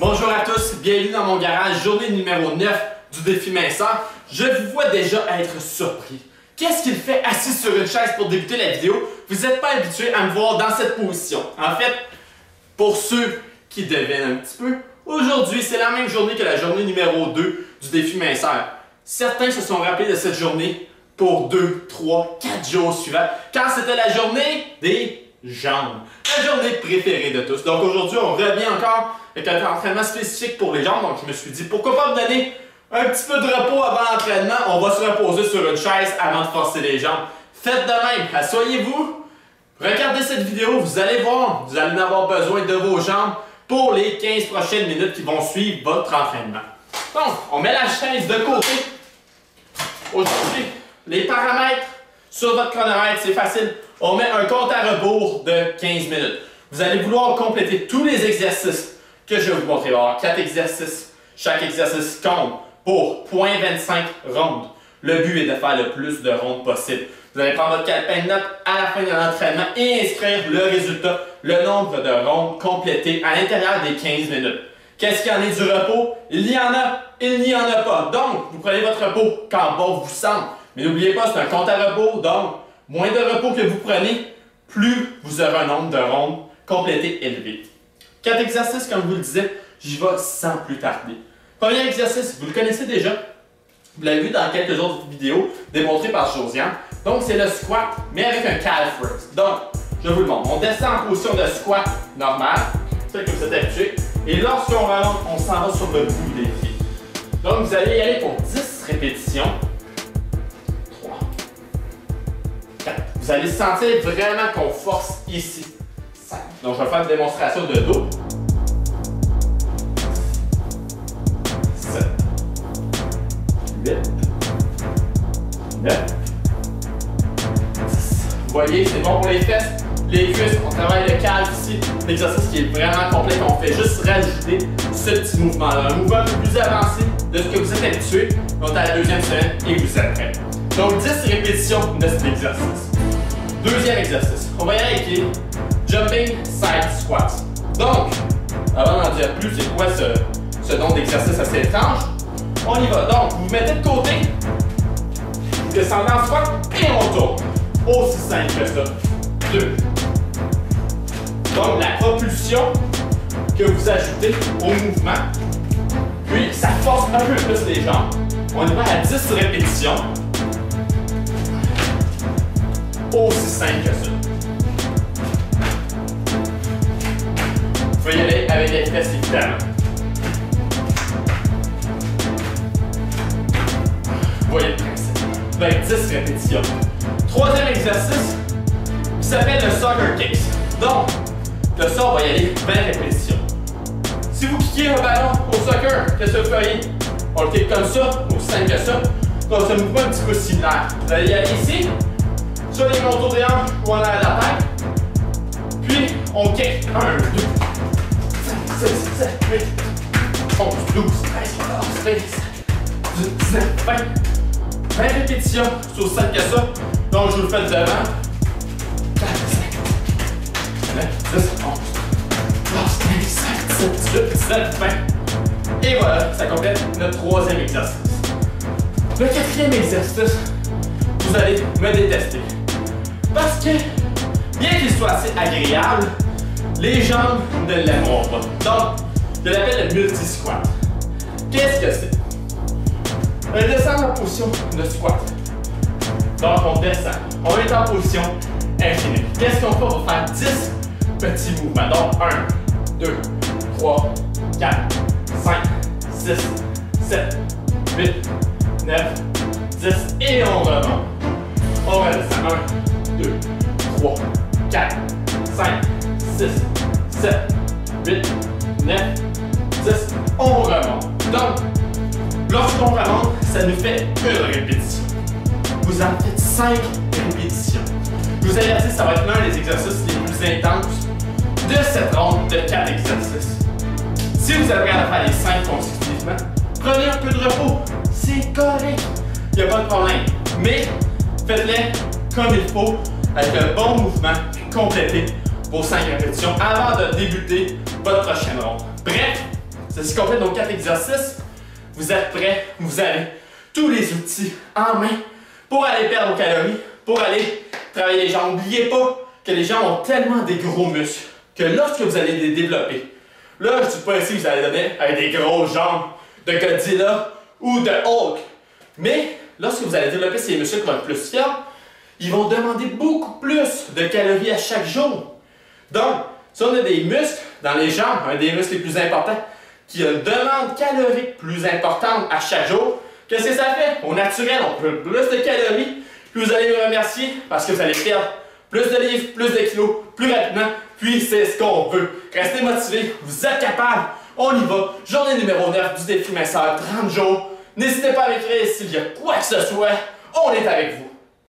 Bonjour à tous, bienvenue dans mon garage, journée numéro 9 du défi minceur. Je vous vois déjà être surpris. Qu'est-ce qu'il fait assis sur une chaise pour débuter la vidéo? Vous n'êtes pas habitué à me voir dans cette position. En fait, pour ceux qui devinent un petit peu, aujourd'hui c'est la même journée que la journée numéro 2 du défi minceur. Certains se sont rappelés de cette journée pour 2, 3, 4 jours suivants, car c'était la journée des jambes. La journée préférée de tous. Donc aujourd'hui, on revient encore avec un entraînement spécifique pour les jambes. Donc je me suis dit, pourquoi pas me donner un petit peu de repos avant l'entraînement? On va se reposer sur une chaise avant de forcer les jambes. Faites de même, asseyez-vous, regardez cette vidéo, vous allez voir, vous allez en avoir besoin de vos jambes pour les 15 prochaines minutes qui vont suivre votre entraînement. Donc, on met la chaise de côté. Aujourd'hui, les paramètres sur votre chronomètre, c'est facile. On met un compte à rebours de 15 minutes. Vous allez vouloir compléter tous les exercices que je vais vous montrer. Il va y avoir 4 exercices. Chaque exercice compte pour 0.25 rondes. Le but est de faire le plus de rondes possible. Vous allez prendre votre calepin de notes à la fin de l'entraînement et inscrire le résultat, le nombre de rondes complétées à l'intérieur des 15 minutes. Qu'est-ce qu'il y en est du repos? Il y en a, il n'y en a pas. Donc, vous prenez votre repos quand bon vous semble. Mais n'oubliez pas, c'est un compte à rebours, donc moins de repos que vous prenez, plus vous aurez un nombre de rondes complétées élevé. 4 exercices, comme je vous le disais, j'y vais sans plus tarder. Premier exercice, vous le connaissez déjà. Vous l'avez vu dans quelques autres vidéos démontrées par Josiane. Donc, c'est le squat, mais avec un calf raise. Donc, je vous le montre. On descend en position de squat normal, c'est que vous êtes habitué. Et lorsqu'on remonte, on s'en va sur le bout des pieds. Donc, vous allez y aller pour 10 répétitions. 3, 4. Vous allez sentir vraiment qu'on force ici. 5. Donc, je vais faire une démonstration de dos. 7. 8. 9. 10. Vous voyez, c'est bon pour les fesses. Les cuisses, on travaille le calme ici. L'exercice qui est vraiment complet, on fait juste rajouter ce petit mouvement-là. Un mouvement un peu plus avancé de ce que vous êtes habitué. On est à la deuxième semaine et vous êtes prêts. Donc 10 répétitions de cet exercice. Deuxième exercice. On va y aller avec les jumping side squats. Donc, avant d'en dire plus, c'est quoi ce nom d'exercice assez étrange? On y va. Donc, vous vous mettez de côté, vous descendez en squat et on tourne. Aussi simple que ça. 2. Donc, la propulsion que vous ajoutez au mouvement, puis ça force un peu plus les jambes. On y va à 10 répétitions. Aussi simple que ça. Vous pouvez y aller avec les fesses évidemment. Vous voyez le principe. Vous avez 10 répétitions. Troisième exercice qui s'appelle le soccer kicks. Donc, le ça, on va y aller 20 répétitions. Si vous kickez un ballon au soccer, qu'est-ce que vous feriez? On le kick comme ça, aussi simple que ça. Donc, c'est un mouvement un petit peu similaire. Vous allez y aller ici, sur les contours des hanches ou en arrière de la tête. Puis, on kick 1, 2, 5, 6, 7, 8, 11, 12, 13, 14, 15, 17, 19, 20. 20 répétitions, c'est aussi simple que ça. Donc, je vous le fais devant. 4, 5, 9, 10, 11, 12, 15, 16, 17, 18, 19, 20. Et voilà, ça complète notre troisième exercice. Le quatrième exercice, vous allez me détester. Parce que, bien qu'il soit assez agréable, les jambes ne l'aimeront pas. Donc, je l'appelle le multi-squat. Qu'est-ce que c'est? On descend en position de squat. Donc, on descend. On est en position infinie. Qu'est-ce qu'on fait? On va faire 10 petits mouvements. Donc, 1, 2, 3, 4, 5, 6, 7, 8, 9, 10 et on remonte. On redescend. 1, 2, 3, 4, 5, 6, 7, 8, 9, 10. On remonte. Donc, lorsqu'on remonte, ça nous fait une répétition. Vous en faites 5 répétitions. Je vous avertis, ça va être l'un des exercices les plus intenses de cette ronde de 4 exercices. Si vous avez à faire les 5 consécutivement, prenez un peu de repos. C'est correct. Il n'y a pas de problème. Mais faites-les comme il faut, avec un bon mouvement, puis complétez vos 5 répétitions avant de débuter votre prochaine ronde. Bref, Ceci complète nos 4 exercices. Vous êtes prêts? Vous avez tous les outils en main pour aller perdre vos calories, pour aller travailler les jambes. N'oubliez pas que les jambes ont tellement des gros muscles que lorsque vous allez les développer, là, je ne dis pas ici que vous allez donner avec des grosses jambes de Godzilla ou de Hulk, mais lorsque vous allez développer ces muscles qui vont être plus fiers, ils vont demander beaucoup plus de calories à chaque jour. Donc, si on a des muscles dans les jambes, un des muscles les plus importants, qui a une demande calorique plus importante à chaque jour, qu'est-ce que ça fait? Au naturel, on peut plus de calories, puis vous allez me remercier parce que vous allez perdre plus de livres, plus de kilos, plus rapidement, puis c'est ce qu'on veut. Restez motivés, vous êtes capables, on y va. Journée numéro 9 du défi minceur, 30 jours. N'hésitez pas à m'écrire s'il y a quoi que ce soit, on est avec vous.